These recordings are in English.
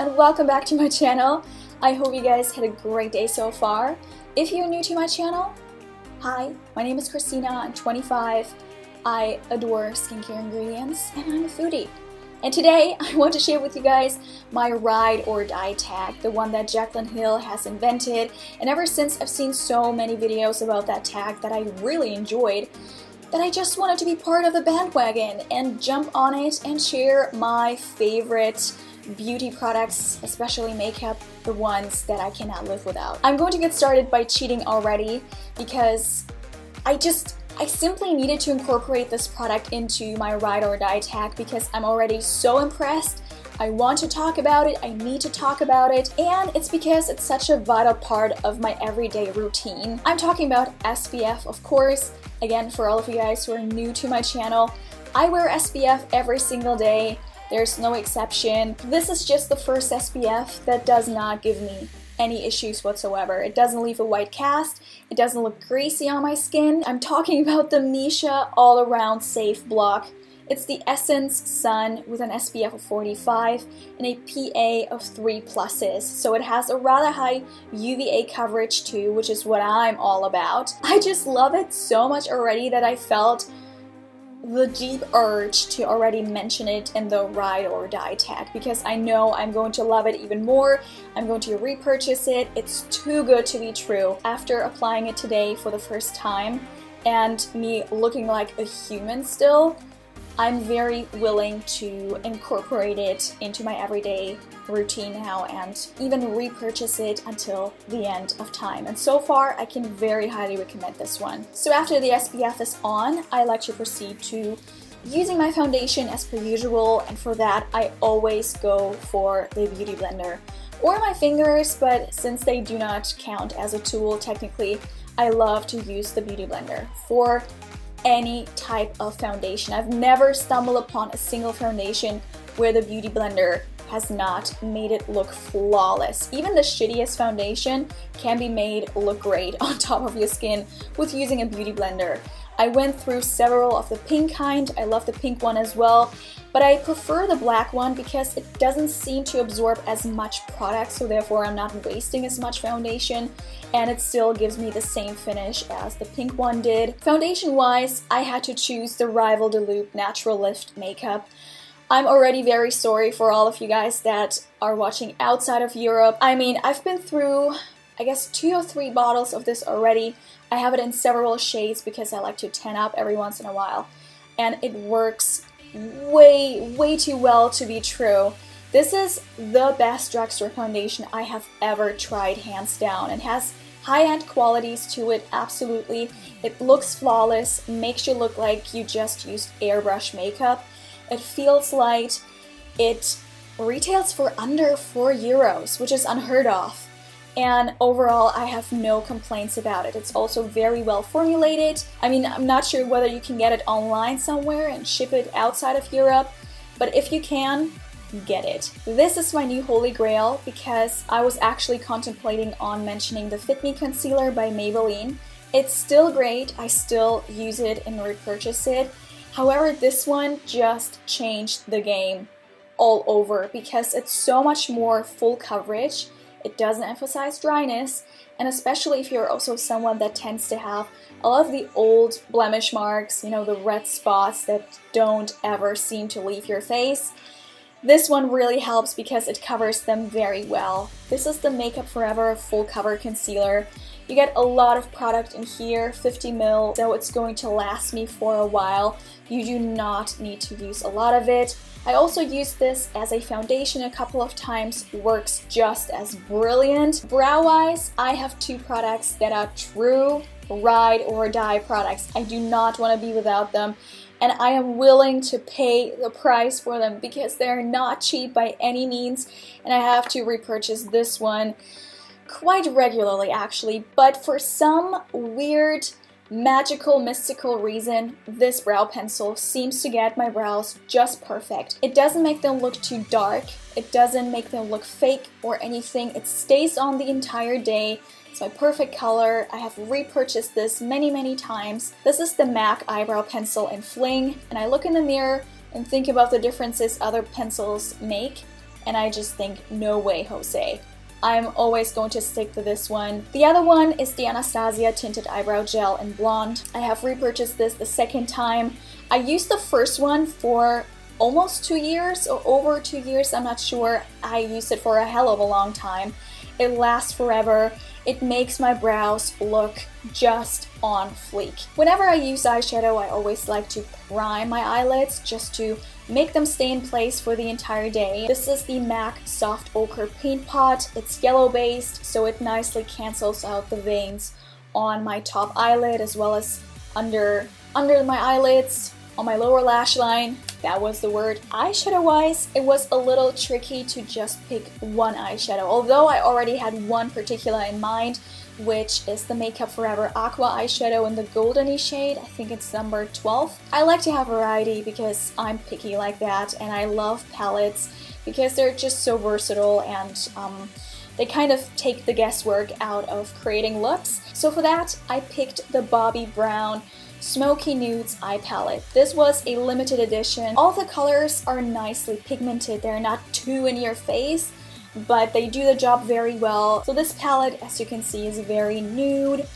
and welcome back to my channel. I hope you guys had a great day so far. If you're new to my channel, hi, my name is Christina, I'm 25, I adore skincare ingredients, and I'm a foodie. And today I want to share with you guys my ride or die tag, the one that Jaclyn has invented, and ever since I've seen so many videos about that tag that I really enjoyed, that I just wanted to be part of the bandwagon and jump on it and share my favorite beauty products, especially makeup, the ones that I cannot live without. I'm going to get started by cheating already because I simply needed to incorporate this product into my ride or die tag because I'm already so impressed. I want to talk about it, I need to talk about it, and it's because it's such a vital part of my everyday routine. I'm talking about SPF, of course. Again, for all of you guys who are new to my channel, I wear SPF every single day. There's no exception. This is just the first SPF that does not give me any issues whatsoever. It doesn't leave a white cast, it doesn't look greasy on my skin. I'm talking about the Missha All Around Safe Block. It's the Essence Sun with an SPF of 45 and a PA of 3+. So it has a rather high UVA coverage too, which is what I'm all about. I just love it so much already that I felt the deep urge to already mention it in the ride or die tag because I know I'm going to love it even more. I'm going to repurchase it. It's too good to be true. After applying it today for the first time and me looking like a human still, I'm very willing to incorporate it into my everyday routine now and even repurchase it until the end of time. And so far, I can very highly recommend this one. So after the SPF is on, I like to proceed to using my foundation as per usual, and for that, I always go for the Beauty Blender or my fingers, but since they do not count as a tool technically, I love to use the Beauty Blender for any type of foundation. I've never stumbled upon a single foundation where the Beauty Blender has not made it look flawless. Even the shittiest foundation can be made look great on top of your skin with using a Beauty Blender. I went through several of the pink kind. I love the pink one as well, but I prefer the black one because it doesn't seem to absorb as much product, so therefore I'm not wasting as much foundation, and it still gives me the same finish as the pink one did. Foundation wise, I had to choose the Rival de Loop Natural Lift Makeup. I'm already very sorry for all of you guys that are watching outside of Europe. I mean, I've been through, I guess, 2 or 3 bottles of this already. I have it in several shades because I like to tan up every once in a while, and it works way too well to be true. This is the best drugstore foundation I have ever tried, hands down. It has high-end qualities to it, absolutely. It looks flawless, makes you look like you just used airbrush makeup. It feels light. It retails for under €4, which is unheard of. And overall, I have no complaints about it. It's also very well formulated. I mean, I'm not sure whether you can get it online somewhere and ship it outside of Europe, but if you can, get it. This is my new holy grail because I was actually contemplating on mentioning the Fit Me Concealer by Maybelline. It's still great. I still use it and repurchase it. However, this one just changed the game all over because it's so much more full coverage. It doesn't emphasize dryness, and especially if you're also someone that tends to have a lot of the old blemish marks, you know, the red spots that don't ever seem to leave your face. This one really helps because it covers them very well. This is the Makeup Forever Full Cover Concealer. You get a lot of product in here, 50 ml, so it's going to last me for a while. You do not need to use a lot of it. I also used this as a foundation a couple of times, works just as brilliant. Brow-wise, I have 2 products that are true ride or die products. I do not want to be without them, and I am willing to pay the price for them because they're not cheap by any means, and I have to repurchase this one quite regularly actually, but for some weird magical, mystical reason, this brow pencil seems to get my brows just perfect. It doesn't make them look too dark, it doesn't make them look fake or anything, it stays on the entire day. It's my perfect color. I have repurchased this many times. This is the MAC eyebrow pencil in Fling, and I look in the mirror and think about the differences other pencils make, and I just think, no way, Jose. I'm always going to stick to this one. The other one is the Anastasia Tinted Eyebrow Gel in Blonde. I have repurchased this the second time. I used the first one for almost 2 years or over 2 years, I'm not sure. I used it for a hell of a long time. It lasts forever. It makes my brows look just on fleek. Whenever I use eyeshadow, I always like to prime my eyelids just to make them stay in place for the entire day. This is the MAC Soft Ochre Paint Pot. It's yellow based, so it nicely cancels out the veins on my top eyelid as well as under my eyelids, on my lower lash line. That was the word. Eyeshadow wise, it was a little tricky to just pick one eyeshadow, although I already had one particular in mind, which is the Makeup Forever Aqua eyeshadow in the goldeny shade. I think it's number 12. I like to have variety because I'm picky like that, and I love palettes because they're just so versatile and they kind of take the guesswork out of creating looks. So for that, I picked the Bobbi Brown Smokey Nudes eye palette. This was a limited edition. All the colors are nicely pigmented. They're not too in your face, but they do the job very well. So this palette, as you can see, is very nude,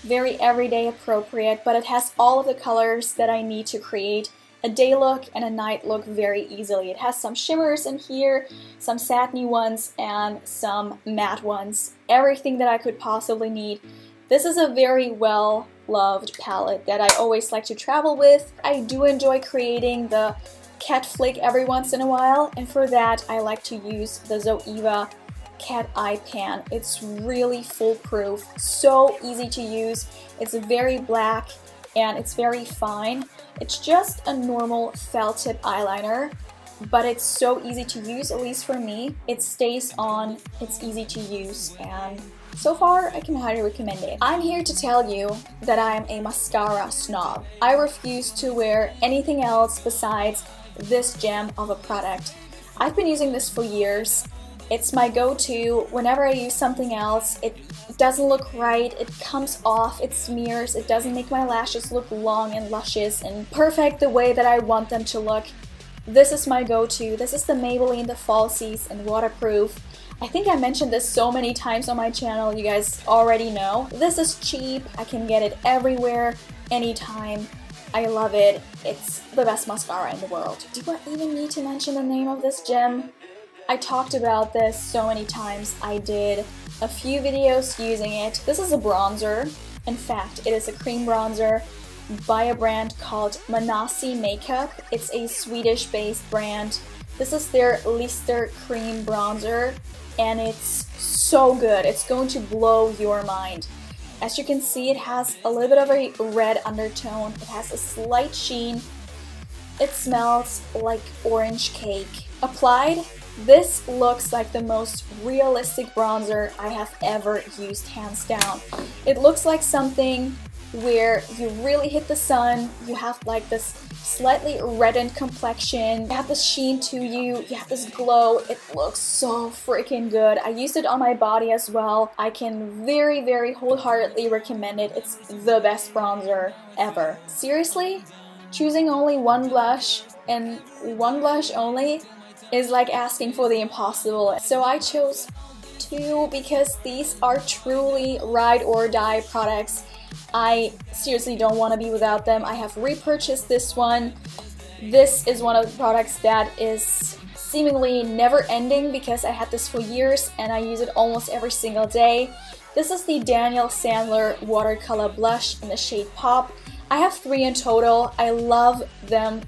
very everyday appropriate, but it has all of the colors that I need to create a day look and a night look very easily. It has some shimmers in here, some satiny ones, and some matte ones. Everything that I could possibly need. This is a very well loved palette that I always like to travel with. I do enjoy creating the cat flick every once in a while, and for that I like to use the Zoeva cat eye pan. It's really foolproof, so easy to use. It's very black and it's very fine. It's just a normal felt tip eyeliner, but it's so easy to use, at least for me. It stays on, it's easy to use, and so far, I can highly recommend it. I'm here to tell you that I am a mascara snob. I refuse to wear anything else besides this gem of a product. I've been using this for years. It's my go-to. Whenever I use something else, it doesn't look right, it comes off, it smears, it doesn't make my lashes look long and luscious and perfect the way that I want them to look. This is my go-to. This is the Maybelline, the Falsies, and Waterproof. I think I mentioned this so many times on my channel, you guys already know. This is cheap, I can get it everywhere, anytime. I love it. It's the best mascara in the world. Do I even need to mention the name of this gem? I talked about this so many times. I did a few videos using it. This is a bronzer. In fact, it is a cream bronzer by a brand called Manasi Makeup. It's a Swedish-based brand. This is their Lyster cream bronzer, and it's so good. It's going to blow your mind. As you can see, it has a little bit of a red undertone. It has a slight sheen. It smells like orange cake. Applied, this looks like the most realistic bronzer I have ever used, hands down. It looks like something where you really hit the sun, you have like this slightly reddened complexion, you have this sheen to you, you have this glow. It looks so freaking good. I used it on my body as well. I can very, very wholeheartedly recommend it. It's the best bronzer ever. Seriously, choosing only one blush and one blush only is like asking for the impossible. So I chose two because these are truly ride or die products. I seriously don't want to be without them. I have repurchased this one. This is one of the products that is seemingly never ending because I had this for years and I use it almost every single day. This is the Daniel Sandler Watercolor Blush in the shade Pop. I have 3 in total. I love them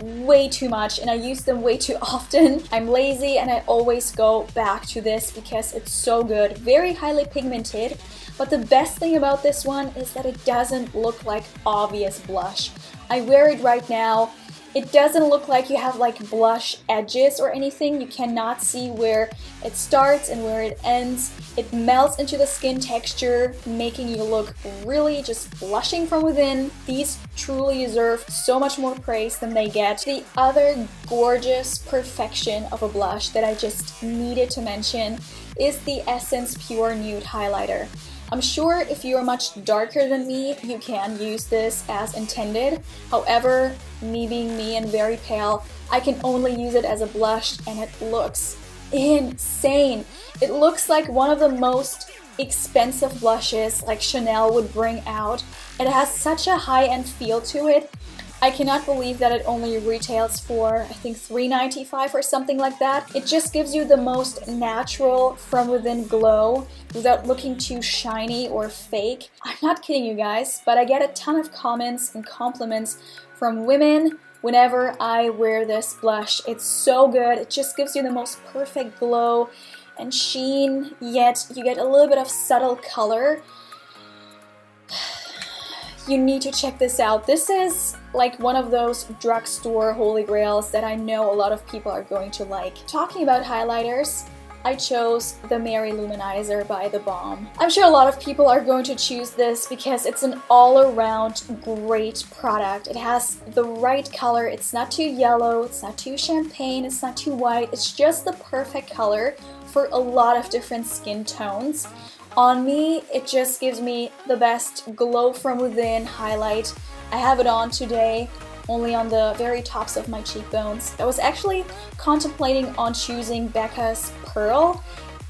way too much and I use them way too often. I'm lazy and I always go back to this because it's so good. Very highly pigmented. But the best thing about this one is that it doesn't look like obvious blush. I wear it right now. It doesn't look like you have like blush edges or anything. You cannot see where it starts and where it ends. It melts into the skin texture, making you look really just blushing from within. These truly deserve so much more praise than they get. The other gorgeous perfection of a blush that I just needed to mention is the Essence Pure Nude Highlighter. I'm sure if you are much darker than me, you can use this as intended. However, me being me and very pale, I can only use it as a blush and it looks insane. It looks like one of the most expensive blushes like Chanel would bring out. It has such a high-end feel to it. I cannot believe that it only retails for, I think, $3.95 or something like that. It just gives you the most natural from within glow without looking too shiny or fake. I'm not kidding you guys, but I get a ton of comments and compliments from women whenever I wear this blush. It's so good. It just gives you the most perfect glow and sheen, yet you get a little bit of subtle color. You need to check this out. This is like one of those drugstore holy grails that I know a lot of people are going to like. Talking about highlighters, I chose the Mary Luminizer by the Balm. I'm sure a lot of people are going to choose this because it's an all-around great product. It has the right color. It's not too yellow, it's not too champagne, it's not too white. It's just the perfect color for a lot of different skin tones. On me, it just gives me the best glow from within highlight. I have it on today, only on the very tops of my cheekbones. I was actually contemplating on choosing Becca's Pearl.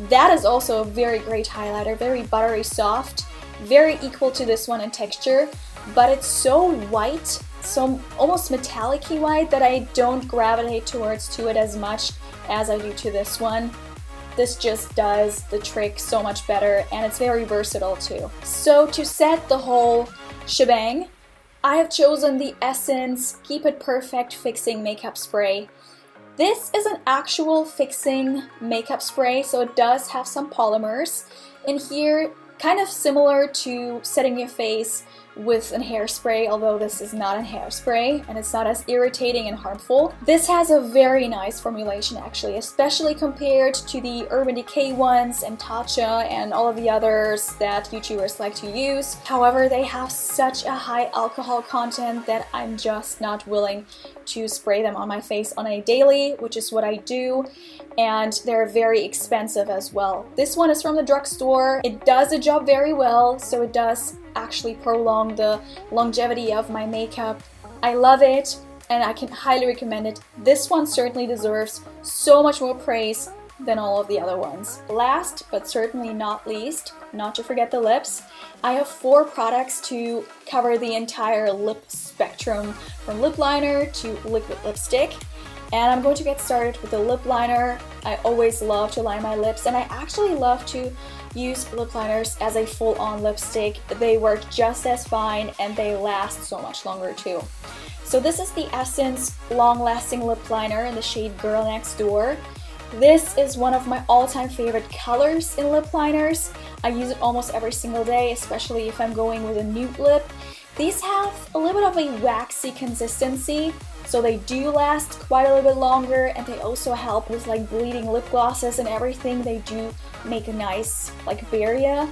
That is also a very great highlighter, very buttery soft, very equal to this one in texture, but it's so white, so almost metallic-y white, that I don't gravitate towards it as much as I do to this one. This just does the trick so much better, and it's very versatile too. So to set the whole shebang, I have chosen the Essence Keep It Perfect Fixing Makeup Spray. This is an actual fixing makeup spray, so it does have some polymers in here, kind of similar to setting your face with a hairspray, although this is not a hairspray and it's not as irritating and harmful. This has a very nice formulation actually, especially compared to the Urban Decay ones and Tatcha and all of the others that YouTubers like to use. However, they have such a high alcohol content that I'm just not willing to spray them on my face on a daily, which is what I do, and they're very expensive as well. This one is from the drugstore. It does the job very well, so it does actually prolong the longevity of my makeup. I love it and I can highly recommend it. This one certainly deserves so much more praise than all of the other ones. Last but certainly not least, not to forget the lips, I have 4 products to cover the entire lip spectrum, from lip liner to liquid lipstick. And I'm going to get started with the lip liner. I always love to line my lips, and I actually love to use lip liners as a full-on lipstick. They work just as fine and they last so much longer too. So this is the Essence Long-Lasting Lip Liner in the shade Girl Next Door. This is one of my all-time favorite colors in lip liners. I use it almost every single day, especially if I'm going with a nude lip. These have a little bit of a waxy consistency, so they do last quite a little bit longer, and they also help with like bleeding lip glosses and everything. They do make a nice like barrier.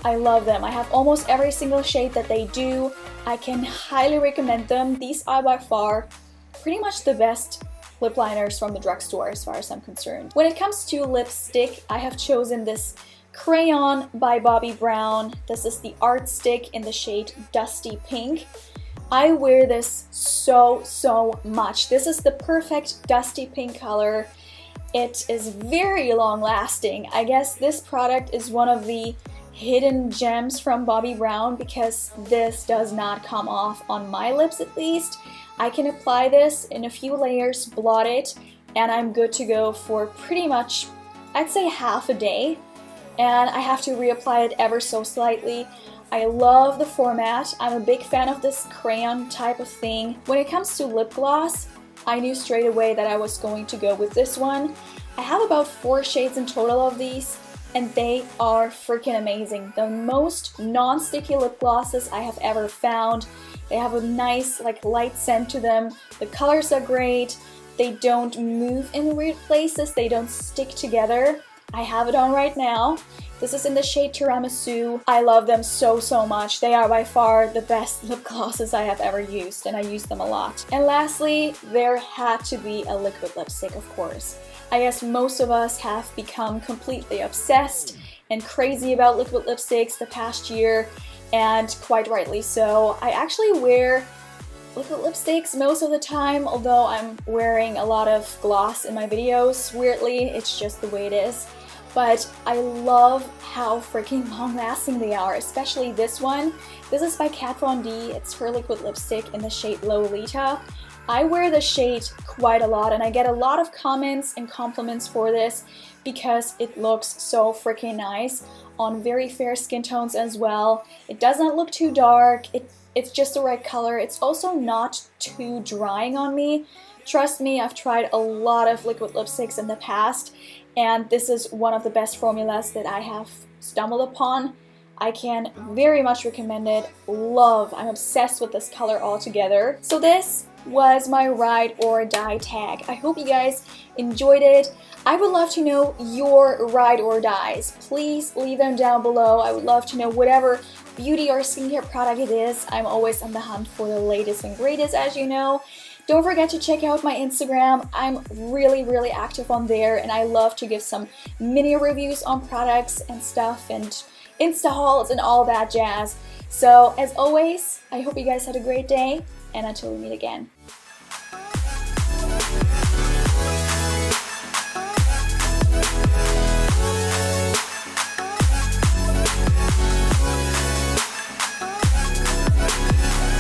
I love them. I have almost every single shade that they do. I can highly recommend them. These are by far pretty much the best lip liners from the drugstore as far as I'm concerned. When it comes to lipstick, I have chosen this crayon by Bobbi Brown. This is the Art Stick in the shade Dusty Pink. I wear this so much. This is the perfect dusty pink color. It is very long lasting. I guess this product is one of the hidden gems from Bobbi Brown because this does not come off on my lips at least. I can apply this in a few layers, blot it, and I'm good to go for pretty much, I'd say, half a day. And I have to reapply it ever so slightly. I love the format. I'm a big fan of this crayon type of thing. When it comes to lip gloss, I knew straight away that I was going to go with this one. I have about 4 shades in total of these, and they are freaking amazing. The most non-sticky lip glosses I have ever found. They have a nice like light scent to them. The colors are great. They don't move in weird places. They don't stick together. I have it on right now. This is in the shade Tiramisu. I love them so much. They are by far the best lip glosses I have ever used, and I use them a lot. And lastly, there had to be a liquid lipstick, of course. I guess most of us have become completely obsessed and crazy about liquid lipsticks the past year, and quite rightly so. I actually wear liquid lipsticks most of the time, although I'm wearing a lot of gloss in my videos. Weirdly, it's just the way it is. But I love how freaking long-lasting they are, especially this one. This is by Kat Von D. It's her liquid lipstick in the shade Lolita. I wear the shade quite a lot, and I get a lot of comments and compliments for this because it looks so freaking nice on very fair skin tones as well. It does not look too dark. It's just the right color. It's also not too drying on me. Trust me, I've tried a lot of liquid lipsticks in the past, and this is one of the best formulas that I have stumbled upon. I can very much recommend it. Love, I'm obsessed with this color altogether. So this was my ride or die tag. I hope you guys enjoyed it. I would love to know your ride or dies. Please leave them down below. I would love to know whatever beauty or skincare product it is. I'm always on the hunt for the latest and greatest, as you know. Don't forget to check out my Instagram. I'm really active on there, and I love to give some mini reviews on products and stuff and Insta hauls and all that jazz. So as always, I hope you guys had a great day, and until we meet again.